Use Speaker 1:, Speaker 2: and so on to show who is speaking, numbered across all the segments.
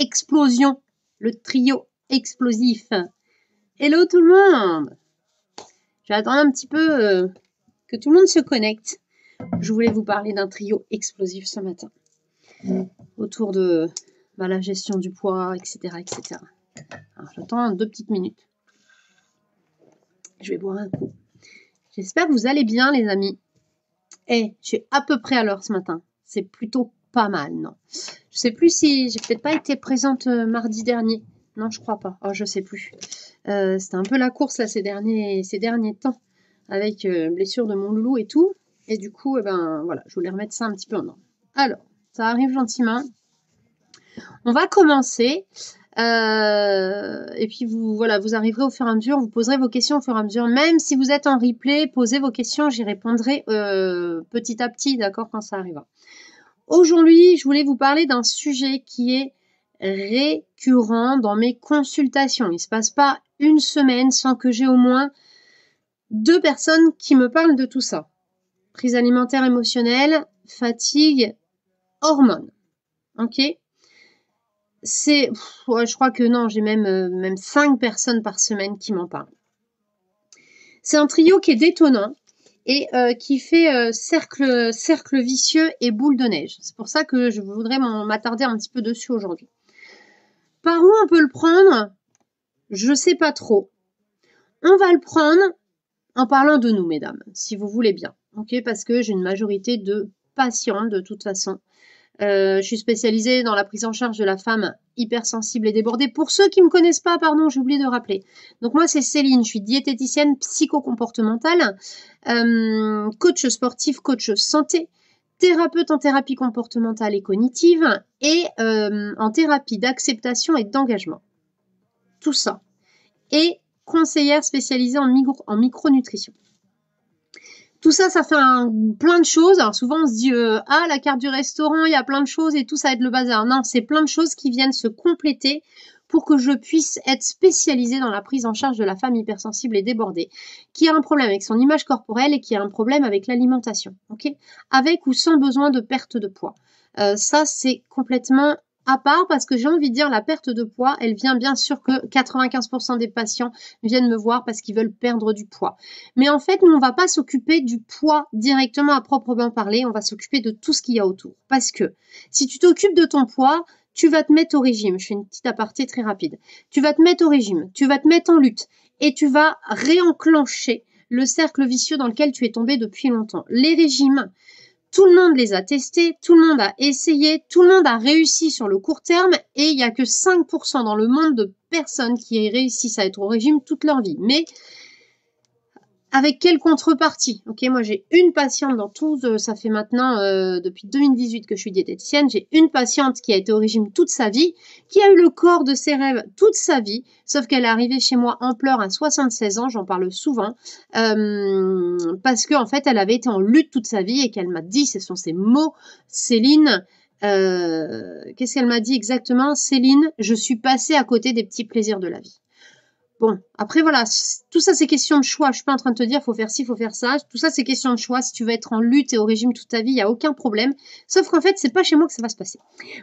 Speaker 1: explosion, le trio explosif. Hello tout le monde! Je vais attendre un petit peu que tout le monde se connecte. Je voulais vous parler d'un trio explosif ce matin. Autour de la gestion du poids, etc. etc. Alors j'attends 2 petites minutes. Je vais boire un coup. J'espère que vous allez bien les amis. Je suis à peu près à l'heure ce matin. C'est plutôt pas mal, non? Je sais plus si j'ai peut-être pas été présente mardi dernier. Non, je crois pas. Oh, je sais plus. C'était un peu la course là ces derniers temps avec blessure de mon loulou et tout. Et du coup, voilà, je voulais remettre ça un petit peu en ordre. Alors, ça arrive gentiment. On va commencer. Et puis vous arriverez au fur et à mesure, vous poserez vos questions au fur et à mesure. Même si vous êtes en replay, posez vos questions, j'y répondrai petit à petit, d'accord, quand ça arrivera. Aujourd'hui, je voulais vous parler d'un sujet qui est récurrent dans mes consultations. Il ne se passe pas une semaine sans que j'ai au moins 2 personnes qui me parlent de tout ça. Prise alimentaire émotionnelle, fatigue, hormones. Ok ? Je crois que non, j'ai même 5 personnes par semaine qui m'en parlent. C'est un trio qui est détonnant et qui fait cercle vicieux et boule de neige. C'est pour ça que je voudrais m'attarder un petit peu dessus aujourd'hui. Par où on peut le prendre? Je sais pas trop. On va le prendre en parlant de nous, mesdames, si vous voulez bien. Ok, parce que j'ai une majorité de patientes de toute façon. Je suis spécialisée dans la prise en charge de la femme hypersensible et débordée. Pour ceux qui ne me connaissent pas, pardon, j'ai oublié de rappeler. Donc moi, c'est Céline, je suis diététicienne psychocomportementale, coach sportif, coach santé, thérapeute en thérapie comportementale et cognitive et en thérapie d'acceptation et d'engagement. Tout ça. Et conseillère spécialisée en micronutrition. Tout ça, ça fait plein de choses. Alors souvent, on se dit la carte du restaurant, il y a plein de choses et tout, ça va être le bazar. Non, c'est plein de choses qui viennent se compléter pour que je puisse être spécialisée dans la prise en charge de la femme hypersensible et débordée, qui a un problème avec son image corporelle et qui a un problème avec l'alimentation, ok ? Avec ou sans besoin de perte de poids. Ça, c'est complètement à part parce que j'ai envie de dire la perte de poids, elle vient bien sûr que 95% des patients viennent me voir parce qu'ils veulent perdre du poids. Mais en fait, nous, on va pas s'occuper du poids directement à proprement parler, on va s'occuper de tout ce qu'il y a autour. Parce que si tu t'occupes de ton poids, tu vas te mettre au régime. Je fais une petite aparté très rapide. Tu vas te mettre au régime, tu vas te mettre en lutte et tu vas réenclencher le cercle vicieux dans lequel tu es tombé depuis longtemps. Les régimes, tout le monde les a testés, tout le monde a essayé, tout le monde a réussi sur le court terme et il n'y a que 5% dans le monde de personnes qui réussissent à être au régime toute leur vie. Mais avec quelle contrepartie? Ok, moi j'ai une patiente dans tout, ça fait maintenant depuis 2018 que je suis diététicienne, j'ai une patiente qui a été au régime toute sa vie, qui a eu le corps de ses rêves toute sa vie, sauf qu'elle est arrivée chez moi en pleurs à 76 ans, j'en parle souvent, parce qu'en fait elle avait été en lutte toute sa vie et qu'elle m'a dit, ce sont ses mots, Céline, qu'est-ce qu'elle m'a dit exactement? Céline, je suis passée à côté des petits plaisirs de la vie. Bon, après voilà, tout ça c'est question de choix. Je suis pas en train de te dire faut faire ci, faut faire ça. Tout ça c'est question de choix. Si tu veux être en lutte et au régime toute ta vie, il y a aucun problème. Sauf qu'en fait, c'est pas chez moi que ça va se passer.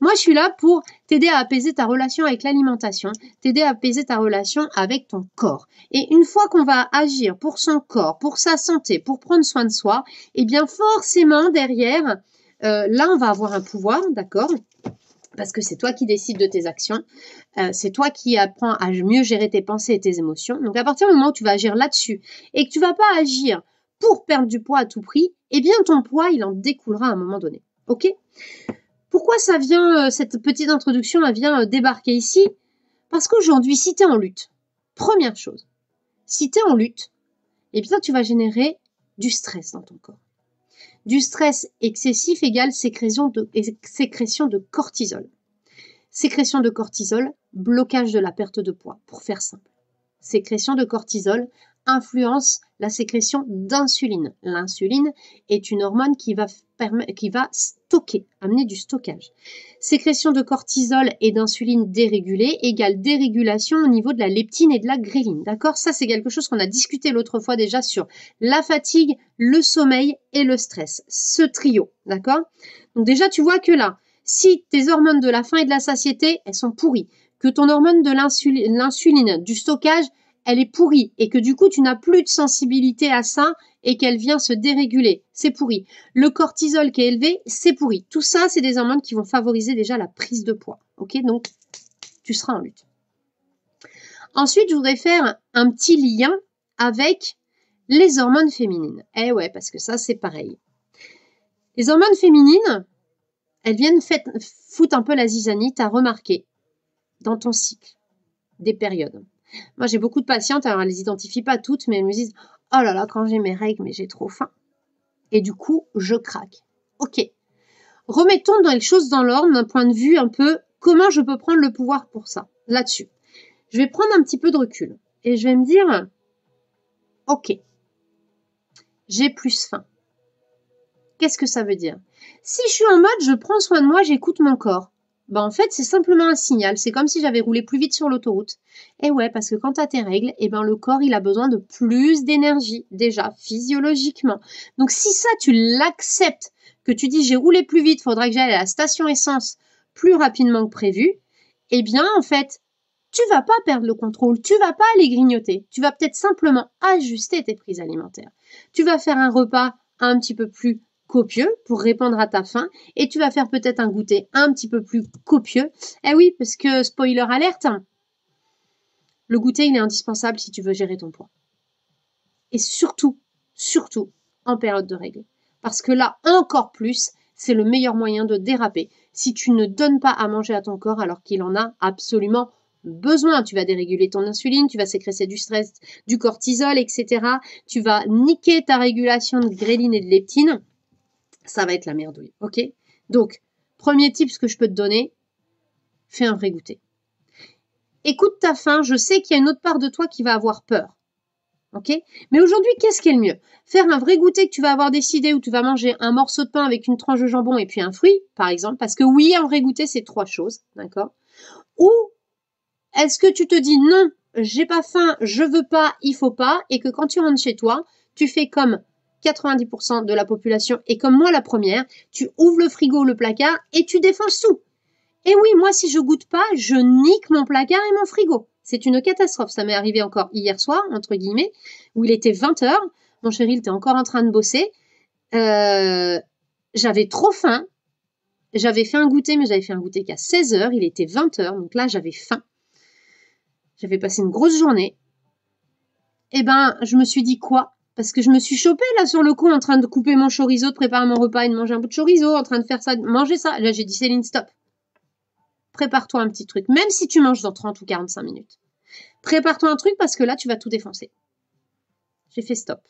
Speaker 1: Moi, je suis là pour t'aider à apaiser ta relation avec l'alimentation, t'aider à apaiser ta relation avec ton corps. Et une fois qu'on va agir pour son corps, pour sa santé, pour prendre soin de soi, eh bien forcément derrière, là on va avoir un pouvoir, d'accord ? Parce que c'est toi qui décides de tes actions, c'est toi qui apprends à mieux gérer tes pensées et tes émotions. Donc à partir du moment où tu vas agir là-dessus et que tu vas pas agir pour perdre du poids à tout prix, eh bien ton poids, il en découlera à un moment donné. Ok ? Pourquoi ça vient, cette petite introduction, elle vient débarquer ici ? Parce qu'aujourd'hui, si tu es en lutte, première chose, si tu es en lutte, eh bien tu vas générer du stress dans ton corps. Du stress excessif égale sécrétion de cortisol. Sécrétion de cortisol, blocage de la perte de poids, pour faire simple. Sécrétion de cortisol influence la sécrétion d'insuline. L'insuline est une hormone qui va stocker, amener du stockage. Sécrétion de cortisol et d'insuline dérégulée égale dérégulation au niveau de la leptine et de la gréline. D'accord ? Ça, c'est quelque chose qu'on a discuté l'autre fois déjà sur la fatigue, le sommeil et le stress. Ce trio. D'accord ? Donc déjà, tu vois que là, Si tes hormones de la faim et de la satiété, elles sont pourries, que ton hormone de l'insuline, du stockage, elle est pourrie et que du coup, tu n'as plus de sensibilité à ça et qu'elle vient se déréguler, c'est pourri. Le cortisol qui est élevé, c'est pourri. Tout ça, c'est des hormones qui vont favoriser déjà la prise de poids. Ok, donc tu seras en lutte. Ensuite, je voudrais faire un petit lien avec les hormones féminines. Eh ouais, parce que ça, c'est pareil. Les hormones féminines, elles viennent foutre un peu la zizanie, t'as remarqué, dans ton cycle, des périodes. Moi, j'ai beaucoup de patientes, alors elles les identifient pas toutes, mais elles me disent « Oh là là, quand j'ai mes règles, mais j'ai trop faim. » Et du coup, je craque. Ok. Remettons les choses dans l'ordre d'un point de vue un peu comment je peux prendre le pouvoir pour ça, là-dessus. Je vais prendre un petit peu de recul et je vais me dire « Ok, j'ai plus faim. » Qu'est-ce que ça veut dire? Si je suis en mode je prends soin de moi, j'écoute mon corps, ben en fait c'est simplement un signal. C'est comme si j'avais roulé plus vite sur l'autoroute. Et ouais, parce que quand tu as tes règles, et ben le corps il a besoin de plus d'énergie déjà physiologiquement. Donc si ça tu l'acceptes, que tu dis j'ai roulé plus vite, faudra que j'aille à la station essence plus rapidement que prévu, eh bien en fait tu vas pas perdre le contrôle, tu vas pas aller grignoter, tu vas peut-être simplement ajuster tes prises alimentaires. Tu vas faire un repas un petit peu plus copieux pour répondre à ta faim et tu vas faire peut-être un goûter un petit peu plus copieux. Eh oui, parce que spoiler alerte, le goûter il est indispensable si tu veux gérer ton poids. Et surtout en période de règles. Parce que là, encore plus, c'est le meilleur moyen de déraper. Si tu ne donnes pas à manger à ton corps alors qu'il en a absolument besoin, tu vas déréguler ton insuline, tu vas sécréter du stress, du cortisol, etc. Tu vas niquer ta régulation de gréline et de leptine. Ça va être la merdouille, ok? Donc, premier tip que je peux te donner, fais un vrai goûter. Écoute ta faim, je sais qu'il y a une autre part de toi qui va avoir peur. Ok? Mais aujourd'hui, qu'est-ce qui est le mieux? Faire un vrai goûter que tu vas avoir décidé où tu vas manger un morceau de pain avec une tranche de jambon et puis un fruit, par exemple, parce que oui, un vrai goûter, c'est 3 choses, d'accord? Ou est-ce que tu te dis non, j'ai pas faim, je veux pas, il faut pas, et que quand tu rentres chez toi, tu fais comme 90% de la population et comme moi la première, tu ouvres le frigo, le placard et tu défonces tout. Et oui, moi, si je goûte pas, je nique mon placard et mon frigo. C'est une catastrophe. Ça m'est arrivé encore hier soir, entre guillemets, où il était 20h. Mon chéri, il était encore en train de bosser. J'avais trop faim. J'avais fait un goûter, mais j'avais fait un goûter qu'à 16h. Il était 20h. Donc là, j'avais faim. J'avais passé une grosse journée. Eh ben, je me suis dit quoi? Parce que je me suis chopée là sur le coup en train de couper mon chorizo, de préparer mon repas et de manger un bout de chorizo, en train de faire ça, de manger ça. Là, j'ai dit Céline, stop. Prépare-toi un petit truc, même si tu manges dans 30 ou 45 minutes. Prépare-toi un truc parce que là, tu vas tout défoncer. J'ai fait stop.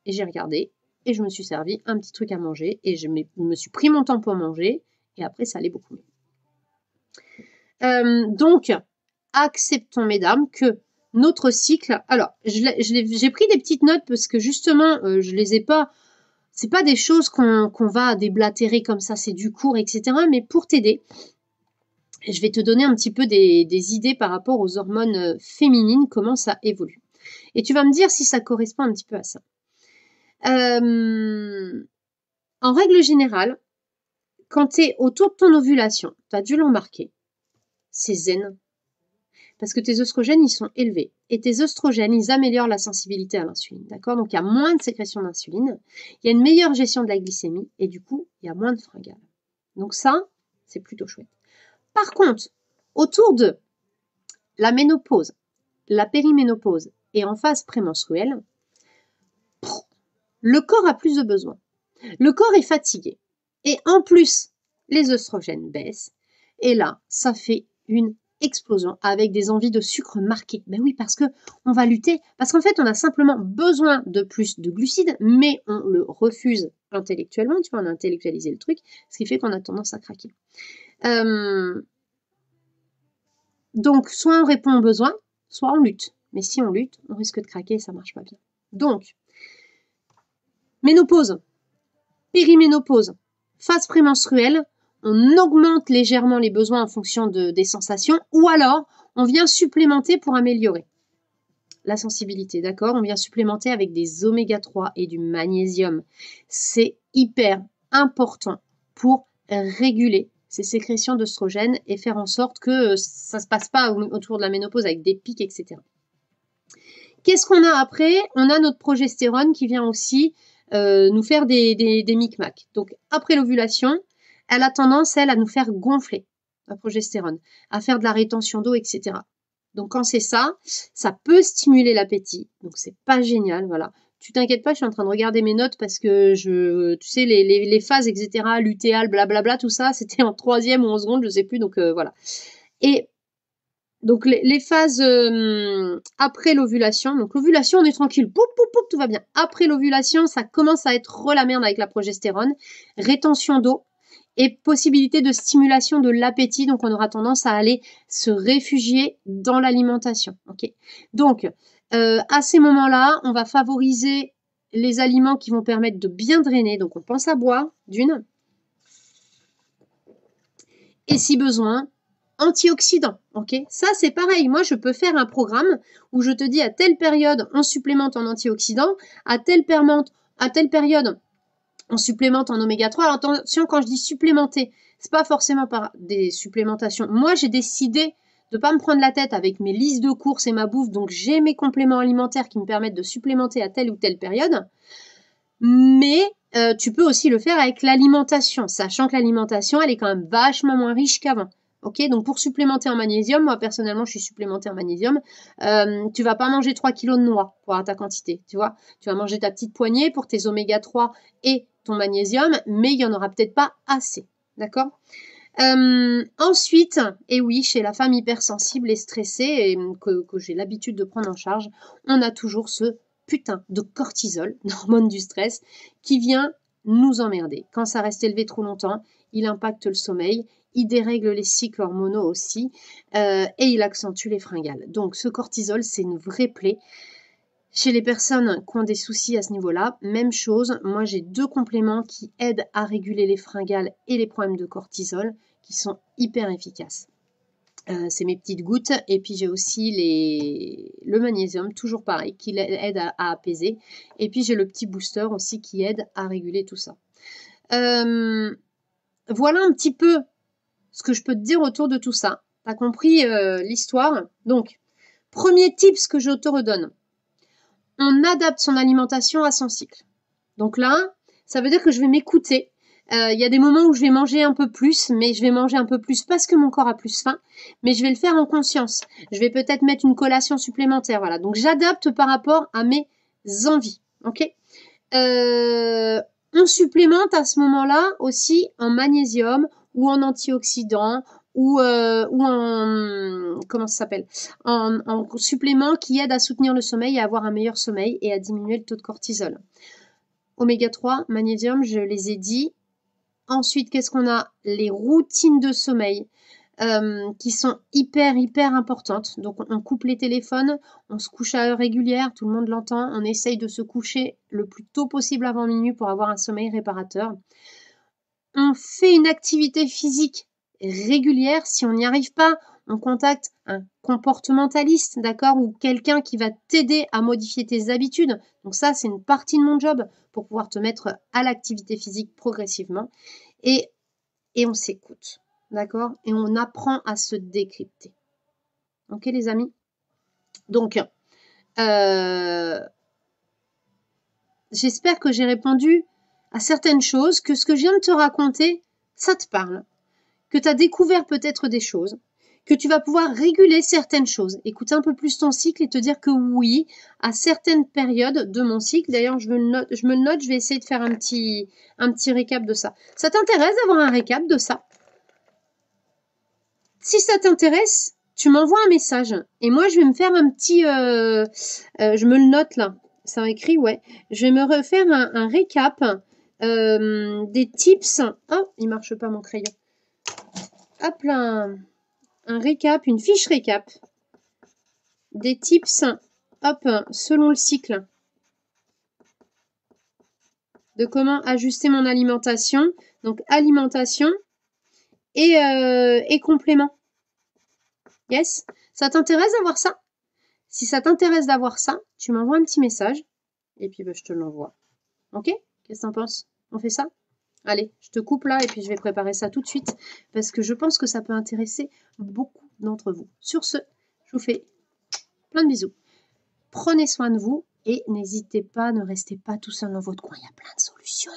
Speaker 1: Et j'ai regardé et je me suis servi un petit truc à manger et je me suis pris mon temps pour manger et après, ça allait beaucoup mieux. Donc, acceptons, mesdames, que notre cycle... Alors, j'ai pris des petites notes parce que justement, je les ai pas... C'est pas des choses qu'on va déblatérer comme ça, c'est du cours, etc. Mais pour t'aider, je vais te donner un petit peu des idées par rapport aux hormones féminines, comment ça évolue. Et tu vas me dire si ça correspond un petit peu à ça. En règle générale, quand tu es autour de ton ovulation, tu as dû l'embarquer, c'est zen. Parce que tes œstrogènes, ils sont élevés. Et tes œstrogènes, ils améliorent la sensibilité à l'insuline. D'accord? Donc, il y a moins de sécrétion d'insuline. Il y a une meilleure gestion de la glycémie. Et du coup, il y a moins de fringales. Donc ça, c'est plutôt chouette. Par contre, autour de la ménopause, la périménopause et en phase prémenstruelle, le corps a plus de besoins. Le corps est fatigué. Et en plus, les œstrogènes baissent. Et là, ça fait une explosion avec des envies de sucre marquées. Ben oui, parce que on va lutter. Parce qu'en fait, on a simplement besoin de plus de glucides, mais on le refuse intellectuellement. Tu vois, on a intellectualisé le truc, ce qui fait qu'on a tendance à craquer. Donc, soit on répond aux besoins, soit on lutte. Mais si on lutte, on risque de craquer et ça marche pas bien. Donc, ménopause, périménopause, phase prémenstruelle, on augmente légèrement les besoins en fonction des sensations ou alors on vient supplémenter pour améliorer la sensibilité, d'accord? On vient supplémenter avec des oméga 3 et du magnésium. C'est hyper important pour réguler ces sécrétions d'œstrogène et faire en sorte que ça ne se passe pas autour de la ménopause avec des pics, etc. Qu'est-ce qu'on a après? On a notre progestérone qui vient aussi nous faire des micmacs. Donc, après l'ovulation, elle a tendance, elle, à nous faire gonfler, la progestérone, à faire de la rétention d'eau, etc. Donc, quand c'est ça, ça peut stimuler l'appétit. Donc, c'est pas génial, voilà. Tu t'inquiètes pas, je suis en train de regarder mes notes parce que tu sais, les phases, etc., lutéal, blablabla, tout ça, c'était en 3e ou en seconde, je sais plus, donc voilà. Et donc, les phases après l'ovulation. Donc, l'ovulation, on est tranquille. Poup, poup, poup, tout va bien. Après l'ovulation, ça commence à être la merde avec la progestérone. Rétention d'eau et possibilité de stimulation de l'appétit. Donc, on aura tendance à aller se réfugier dans l'alimentation. Ok. Donc, à ces moments-là, on va favoriser les aliments qui vont permettre de bien drainer. Donc, on pense à boire, d'une. Et si besoin, antioxydants, ok? Ça, c'est pareil. Moi, je peux faire un programme où je te dis à telle période, on supplémente en antioxydants, à telle période, on supplémente en oméga 3. Alors, attention, quand je dis supplémenter, c'est pas forcément par des supplémentations. Moi, j'ai décidé de pas me prendre la tête avec mes listes de courses et ma bouffe, donc j'ai mes compléments alimentaires qui me permettent de supplémenter à telle ou telle période. Mais tu peux aussi le faire avec l'alimentation, sachant que l'alimentation, elle est quand même vachement moins riche qu'avant. Ok, donc pour supplémenter en magnésium, moi personnellement, je suis supplémentée en magnésium. Tu vas pas manger 3 kilos de noix pour avoir ta quantité, tu vois. Tu vas manger ta petite poignée pour tes oméga 3 et ton magnésium, mais il y en aura peut-être pas assez, d'accord? Ensuite, et oui, chez la femme hypersensible et stressée, et que j'ai l'habitude de prendre en charge, on a toujours ce putain de cortisol, l'hormone du stress, qui vient nous emmerder. Quand ça reste élevé trop longtemps, il impacte le sommeil, il dérègle les cycles hormonaux aussi, et il accentue les fringales. Donc ce cortisol, c'est une vraie plaie. Chez les personnes qui ont des soucis à ce niveau-là, même chose, moi j'ai 2 compléments qui aident à réguler les fringales et les problèmes de cortisol, qui sont hyper efficaces. C'est mes petites gouttes, et puis j'ai aussi le magnésium, toujours pareil, qui aide à apaiser, et puis j'ai le petit booster aussi qui aide à réguler tout ça. Voilà un petit peu ce que je peux te dire autour de tout ça. T'as compris l'histoire? Donc, premier tips que je te redonne, on adapte son alimentation à son cycle. Donc là, ça veut dire que je vais m'écouter. Il y a des moments où je vais manger un peu plus, mais je vais manger un peu plus parce que mon corps a plus faim, mais je vais le faire en conscience. Je vais peut-être mettre une collation supplémentaire, voilà. Donc j'adapte par rapport à mes envies, ok? On supplémente à ce moment-là aussi en magnésium ou en antioxydants ou en comment ça s'appelle, en supplément qui aide à soutenir le sommeil et à avoir un meilleur sommeil et à diminuer le taux de cortisol. Oméga 3, magnésium, je les ai dit. Ensuite, qu'est-ce qu'on a? Les routines de sommeil qui sont hyper importantes. Donc, on coupe les téléphones, on se couche à heure régulière, tout le monde l'entend. On essaye de se coucher le plus tôt possible avant minuit pour avoir un sommeil réparateur. On fait une activité physique régulière. Si on n'y arrive pas, on contacte un comportementaliste, d'accord, ou quelqu'un qui va t'aider à modifier tes habitudes. Donc ça, c'est une partie de mon job pour pouvoir te mettre à l'activité physique progressivement. Et on s'écoute, d'accord, et on apprend à se décrypter. Ok, les amis? Donc, j'espère que j'ai répondu à certaines choses, que ce que je viens de te raconter, ça te parle, que tu as découvert peut-être des choses, que tu vas pouvoir réguler certaines choses, écouter un peu plus ton cycle et te dire que oui, à certaines périodes de mon cycle, d'ailleurs je me le note, je vais essayer de faire un petit récap de ça. Ça t'intéresse d'avoir un récap de ça? Si ça t'intéresse, tu m'envoies un message et moi je vais me faire un petit, je me le note là, c'est écrit, ouais, je vais me refaire un récap des tips. Oh, il marche pas mon crayon. Hop là, un récap, une fiche récap des tips, hop, selon le cycle, de comment ajuster mon alimentation. Donc alimentation et complément. Yes, ça t'intéresse d'avoir ça? Si ça t'intéresse d'avoir ça, tu m'envoies un petit message et puis je te l'envoie. Ok? Qu'est-ce que t'en penses? On fait ça? Allez, je te coupe là et puis je vais préparer ça tout de suite parce que je pense que ça peut intéresser beaucoup d'entre vous. Sur ce, je vous fais plein de bisous. Prenez soin de vous et n'hésitez pas, ne restez pas tout seul dans votre coin, il y a plein de solutions.